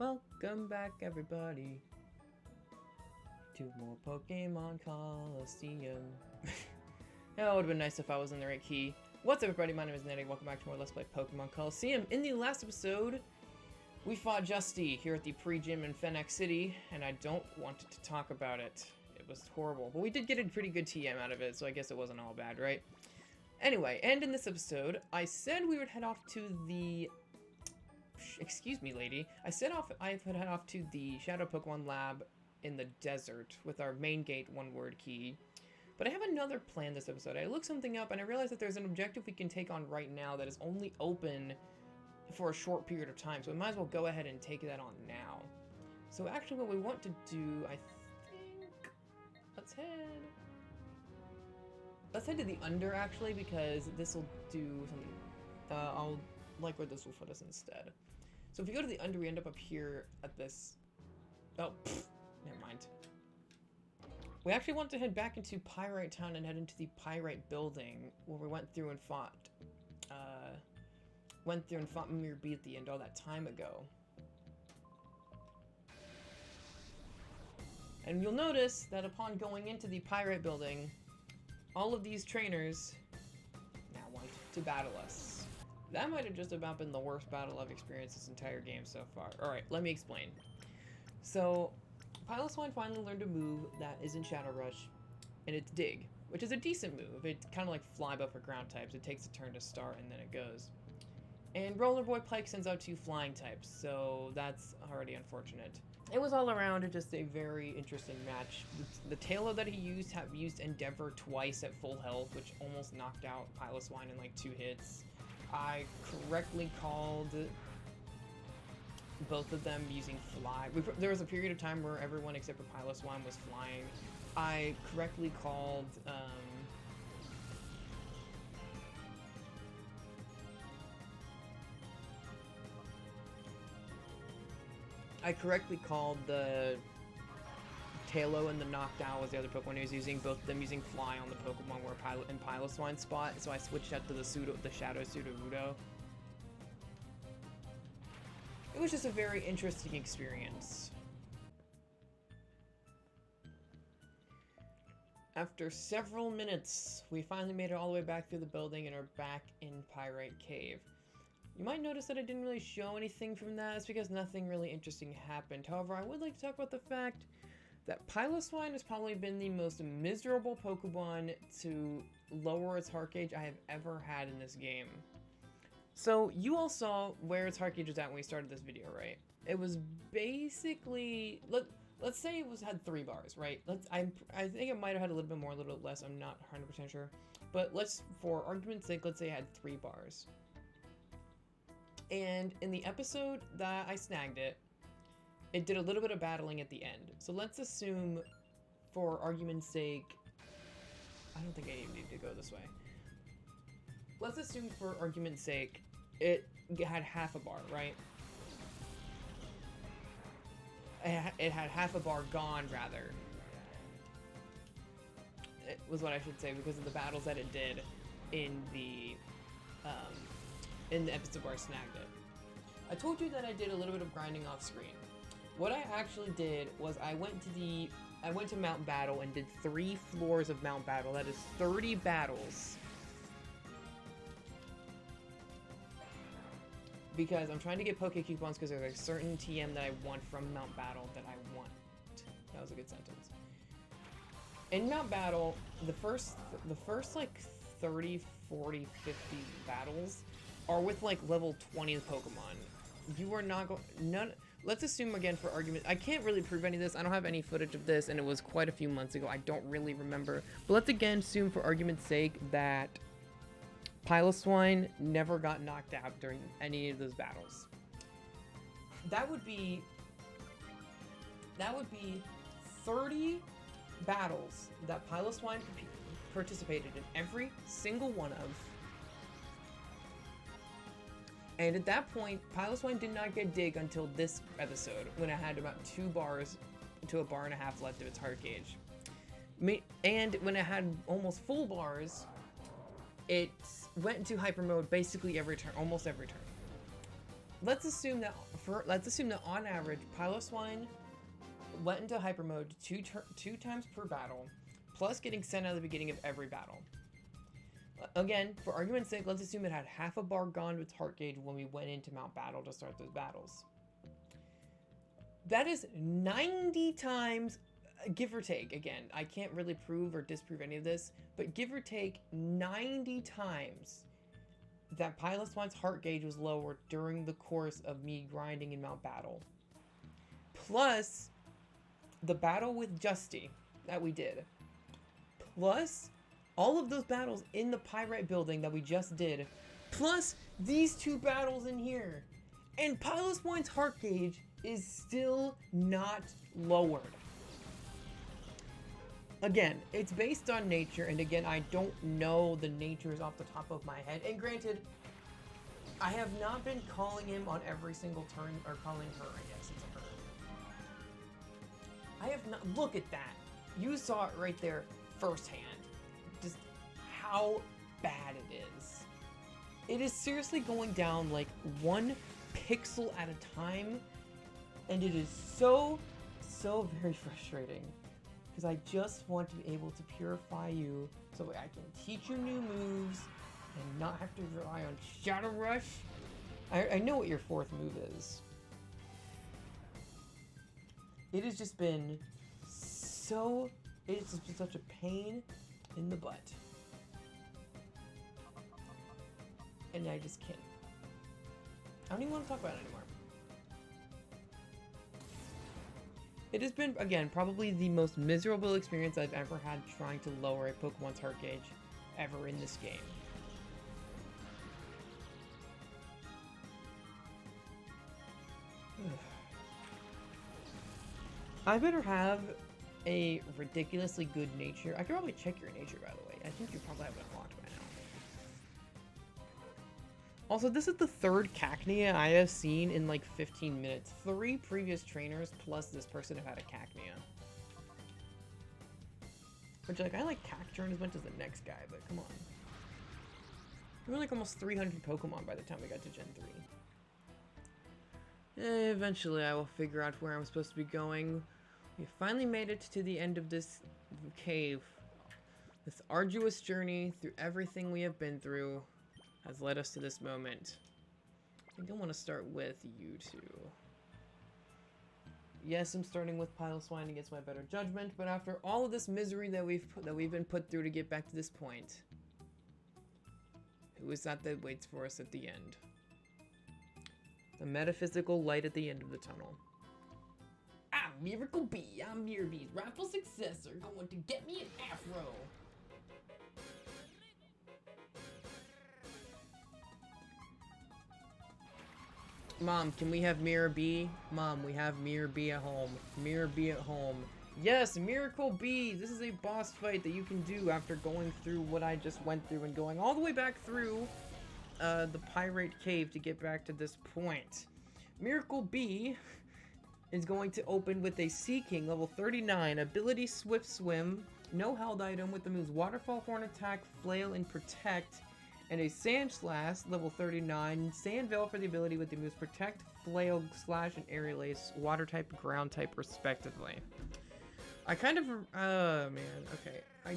Welcome back, everybody, to more Pokemon Colosseum. It would have been nice if I was in the right key. What's up, everybody? My name is Nettie. Welcome back to more Let's Play Pokemon Colosseum. In the last episode, we fought Justy here at the pre-gym in Fennec City, and I don't want to talk about it. It was horrible, but we did get a pretty good TM out of it, so I guess it wasn't all bad, right? Anyway, and in this episode, I said we would head off to the... Excuse me, lady. I would head off to the Shadow Pokemon Lab in the desert with our main gate one-word key. But I have another plan this episode. I looked something up and I realized that there's an objective we can take on right now that is only open for a short period of time. So we might as well go ahead and take that on now. So actually what we want to do, I think... Let's head to the Under, actually, because this will do something... I'll like where this will put us instead. So if you go to the Under, we end up here at this... Oh, never mind. We actually want to head back into Pyrite Town and head into the Pyrite building where we went through and fought Mirakle at the end all that time ago. And you'll notice that upon going into the Pyrite building, all of these trainers now want to battle us. That might have just about been the worst battle I've experienced this entire game so far. Alright, let me explain. So, Piloswine finally learned a move that isn't Shadow Rush, and it's Dig, which is a decent move. It's kind of like Fly but for ground types. It takes a turn to start and then it goes. And Roller Boy Pike sends out 2 flying types, so that's already unfortunate. It was all around just a very interesting match. The Taillow that he used Endeavor twice at full health, which almost knocked out Piloswine in like 2 hits. I correctly called both of them using Fly. There was a period of time where everyone except for Piloswine was flying. I correctly called the Taillow and the Knockdown was the other Pokemon he was using, both of them using Fly on the Pokemon where in Piloswine's spot, so I switched out to the Shadow Sudowoodo. It was just a very interesting experience. After several minutes, we finally made it all the way back through the building and are back in Pyrite Cave. You might notice that I didn't really show anything from that. It's because nothing really interesting happened. However, I would like to talk about the fact that Piloswine has probably been the most miserable Pokemon to lower its heart gauge I have ever had in this game. So, you all saw where its heart gauge was at when we started this video, right? It was basically... Let's say it had 3 bars, right? I think it might have had a little bit more, a little bit less. I'm not 100% sure. But for argument's sake, let's say it had 3 bars. And in the episode that I snagged it, it did a little bit of battling at the end. So let's assume, for argument's sake... I don't think I even need to go this way. Let's assume, for argument's sake, it had half a bar, right? It had half a bar gone, rather. It was what I should say, because of the battles that it did in the episode where I snagged it. I told you that I did a little bit of grinding off screen. What I actually did was I went to Mount Battle and did 3 floors of Mount Battle. That is 30 battles. Because I'm trying to get Poke Coupons because there's a certain TM that I want from Mount Battle that I want. That was a good sentence. In Mount Battle, the first like 30, 40, 50 battles are with like level 20 Pokemon. You are not going... Let's assume again for argument... I can't really prove any of this. I don't have any footage of this and it was quite a few months ago. I don't really remember. But let's again assume for argument's sake that Piloswine never got knocked out during any of those battles. That would be 30 battles that Piloswine participated in, every single one of. And at that point, Piloswine did not get Dig until this episode, when it had about 2 bars to 1.5 bars left of its heart gauge. And when it had almost full bars, it went into hyper mode basically every turn, almost every turn. let's assume that on average, Piloswine went into hyper mode two times per battle, plus getting sent out at the beginning of every battle. Again, for argument's sake, let's assume it had half a bar gone to its heart gauge when we went into Mount Battle to start those battles. That is 90 times, give or take. Again, I can't really prove or disprove any of this, but give or take 90 times that Piloswine's heart gauge was lowered during the course of me grinding in Mount Battle. Plus, the battle with Justy that we did. Plus, all of those battles in the Pyrite building that we just did. Plus, these two battles in here. And Piloswine's heart gauge is still not lowered. Again, it's based on nature, and again, I don't know the natures off the top of my head. And granted, I have not been calling him on every single turn, or calling her, I guess it's a her. I have not, look at that. You saw it right there firsthand. Just how bad it is. It is seriously going down like 1 pixel at a time, and it is so very frustrating. Because I just want to be able to purify you so I can teach you new moves and not have to rely on Shadow Rush. I know what your 4th move is. It has just been it's just been such a pain in the butt. And I just can't. I don't even want to talk about it anymore. It has been, again, probably the most miserable experience I've ever had trying to lower a Pokemon's heart gauge ever in this game. I better have a ridiculously good nature. I could probably check your nature, by the way. I think you probably have it unlocked by now. Also, this is the 3rd Cacnea I have seen in like 15 minutes. 3 previous trainers plus this person have had a Cacnea. Which, like, I like Cacturne as much as the next guy, but come on. We were like almost 300 Pokemon by the time we got to Gen 3. Eventually, I will figure out where I'm supposed to be going. We finally made it to the end of this cave. This arduous journey through everything we have been through has led us to this moment. I think I want to start with you two. Yes, I'm starting with Piloswine against my better judgment, but after all of this misery that we've been put through to get back to this point, who is that waits for us at the end? The metaphysical light at the end of the tunnel. I'm Mirakle B. I'm Mirabee's rightful successor, going to get me an afro. Mom, can we have Mirakle? Mom, we have Mirakle at home. Mirakle at home. Yes, Mirakle B! This is a boss fight that you can do after going through what I just went through and going all the way back through the Pyrite Cave to get back to this point. Mirakle B is going to open with a Sea King, level 39, ability Swift Swim, no held item with the moves Waterfall, Horn Attack, Flail, and Protect, and a Sand Slash, level 39, Sand Veil for the ability with the moves Protect, Flail, Slash, and Aerial Ace, Water type, Ground type, respectively. I kind of, man, okay, I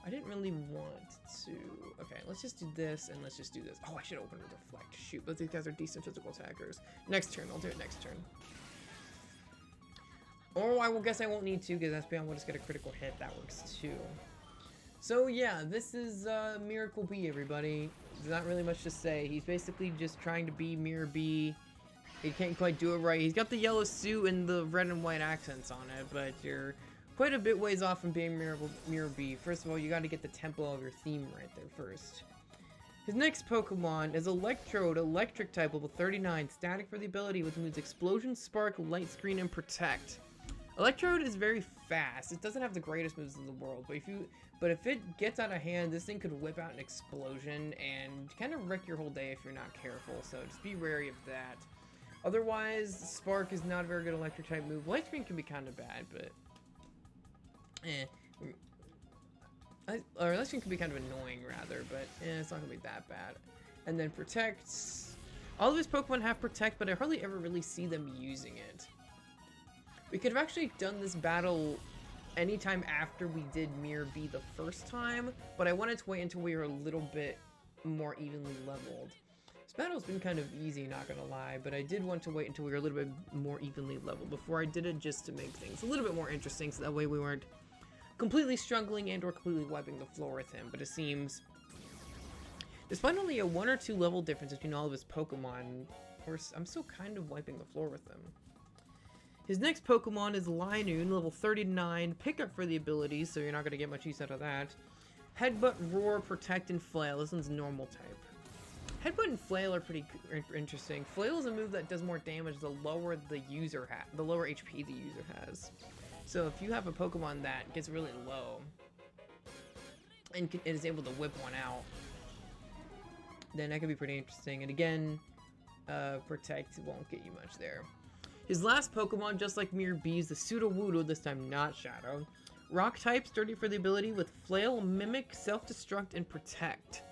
didn't really want to, okay, let's just do this, and let's just do this. Oh, I should open with Reflect, shoot, but these guys are decent physical attackers. Next turn, I'll do it next turn. Or I will guess I won't need to, because Espeon will just get a critical hit, that works too. So yeah, this is Mirakle B, everybody. There's not really much to say. He's basically just trying to be Mirakle. He can't quite do it right. He's got the yellow suit and the red and white accents on it, but you're quite a bit ways off from being Mirakle. First of all, you got to get the tempo of your theme right there first. His next Pokemon is Electrode, electric type, level 39, static for the ability with moves Explosion, Spark, Light Screen, and Protect. Electrode is very fast. It doesn't have the greatest moves in the world, but if it gets out of hand, this thing could whip out an explosion and kind of wreck your whole day if you're not careful, so just be wary of that. Otherwise, Spark is not a very good electric type move. Light Screen can be kind of bad, but or Light Screen can be kind of annoying rather, but it's not gonna be that bad. And then Protect, All of his Pokemon have Protect, but I hardly ever really see them using it. We could have actually done this battle anytime after we did Mirror B the first time, but I wanted to wait until we were a little bit more evenly leveled. This battle's been kind of easy, not gonna lie, but I did want to wait until we were a little bit more evenly leveled before I did it, just to make things a little bit more interesting, so that way we weren't completely struggling and or completely wiping the floor with him. But it seems, despite only a 1 or 2 level difference between all of his Pokemon, I'm still kind of wiping the floor with him. His next Pokemon is Linoon, level 39, pickup for the abilities, so you're not going to get much use out of that. Headbutt, Roar, Protect, and Flail. This one's normal type. Headbutt and Flail are pretty interesting. Flail is a move that does more damage the lower the lower HP the user has. So if you have a Pokemon that gets really low and is able to whip one out, then that could be pretty interesting. And again, Protect won't get you much there. His last Pokemon, just like Mirror B, is the Sudowoodo, this time not Shadow. Rock type, sturdy for the ability with Flail, Mimic, Self-Destruct, and Protect.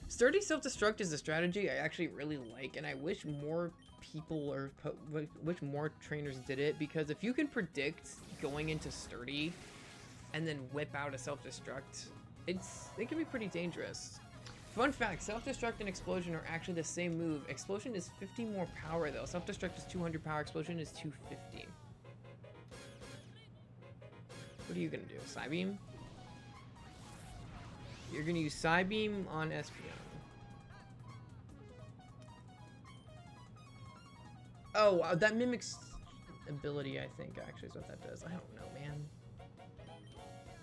Sturdy Self-Destruct is a strategy I actually really like, and I wish more people or wish more trainers did it, because if you can predict going into Sturdy and then whip out a Self-Destruct, it can be pretty dangerous. Fun fact, Self-Destruct and Explosion are actually the same move. Explosion is 50 more power though. Self-Destruct is 200 power, Explosion is 250. What are you gonna do? Psybeam? You're gonna use Psybeam on Espeon. Oh, that mimics ability, I think, actually is what that does. I don't know, man.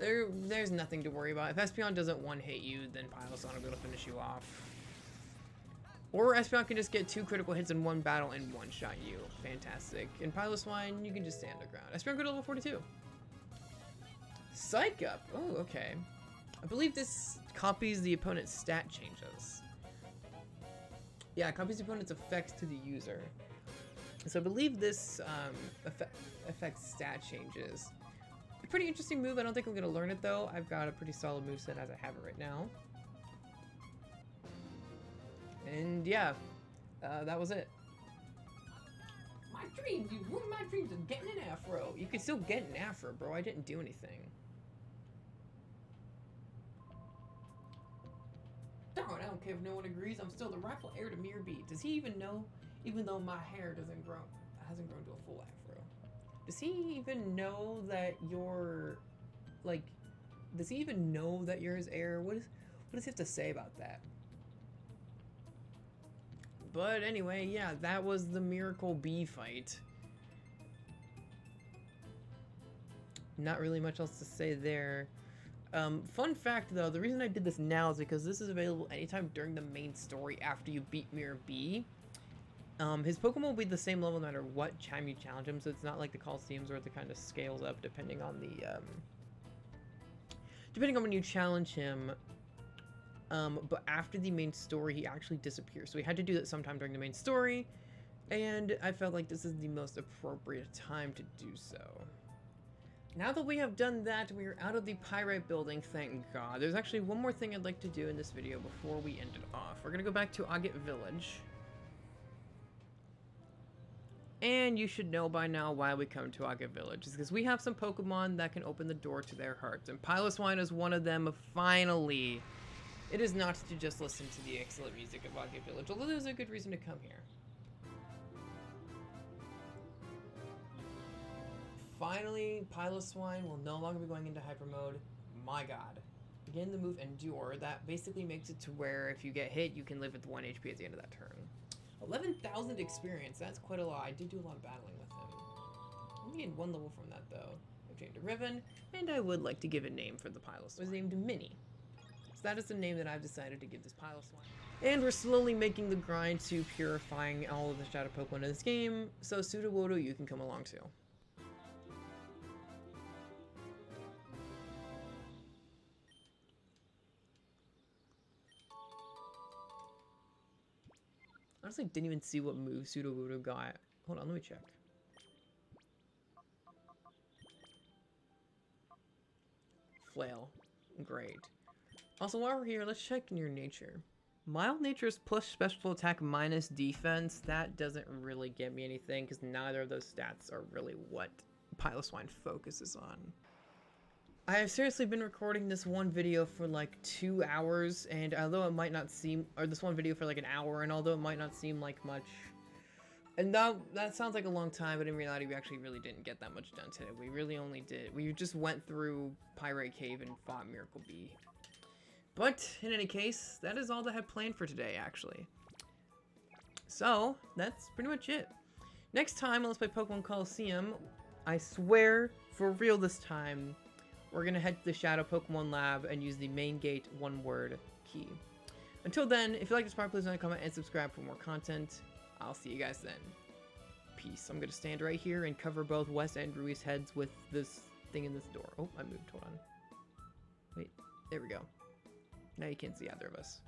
There's nothing to worry about. If Espeon doesn't one-hit you, then Piloswine will be able to finish you off. Or Espeon can just get 2 critical hits in one battle and one-shot you. Fantastic. In Piloswine, you can just stay underground. Espeon go to level 42. Psych Up. Oh, okay. I believe this copies the opponent's stat changes. Yeah, it copies the opponent's effects to the user. So I believe this affects stat changes. Pretty interesting move. I don't think I'm gonna learn it though. I've got a pretty solid moveset as I have it right now. And yeah, that was it. My dreams, you ruined my dreams of getting an afro. You can still get an afro, bro. I didn't do anything. Darn, I don't care if no one agrees. I'm still the rightful heir to Mirror B. Does he even know? Even though my hair hasn't grown to a full afro. Does he even know that you're, like, does he even know that you're his heir? What does he have to say about that? But anyway, yeah, that was the Mirakle B fight. Not really much else to say there. Fun fact though, the reason I did this now is because this is available anytime during the main story after you beat Mirror B. His Pokemon will be the same level no matter what time you challenge him, so it's not like the Colosseums where it kind of scales up depending on the, depending on when you challenge him. But after the main story, he actually disappears. So we had to do that sometime during the main story, and I felt like this is the most appropriate time to do so. Now that we have done that, we are out of the Pyrite building, thank God. There's actually one more thing I'd like to do in this video before we end it off. We're gonna go back to Agate Village. And you should know by now why we come to Agate Village. It's because we have some Pokemon that can open the door to their hearts. And Piloswine is one of them, finally. It is not to just listen to the excellent music of Agate Village, although there's a good reason to come here. Finally, Piloswine will no longer be going into Hyper Mode. My God. Again, the move Endure, that basically makes it to where if you get hit, you can live with 1 HP at the end of that turn. 11,000 experience, that's quite a lot. I did do a lot of battling with him. I only gained 1 level from that though. I've named a Riven, and I would like to give a name for the Piloswine. It was named Minnie. So that is the name that I've decided to give this Piloswine. And we're slowly making the grind to purifying all of the Shadow Pokemon in this game, so Sudowoodo, you can come along too. Honestly, didn't even see what move Sudowoodo got. Hold on, let me check. Flail. Great. Also, while we're here, let's check in your nature. Mild Nature's plus special attack minus defense, that doesn't really get me anything because neither of those stats are really what Piloswine focuses on. I have seriously been recording this one video for like 2 hours, and although it might not seem, or this one video for like an hour, and although it might not seem like much, and that sounds like a long time, but in reality we actually really didn't get that much done today. We just went through Pyrite Cave and fought Mirakle Bee. But, in any case, that is all that I had planned for today, actually. So, that's pretty much it. Next time, let's play Pokemon Colosseum. I swear, for real this time, we're going to head to the Shadow Pokemon Lab and use the main gate one-word key. Until then, if you like this part, please like, comment, and subscribe for more content. I'll see you guys then. Peace. I'm going to stand right here and cover both Wes and Rui's heads with this thing in this door. Oh, I moved. Hold on. Wait. There we go. Now you can't see either of us.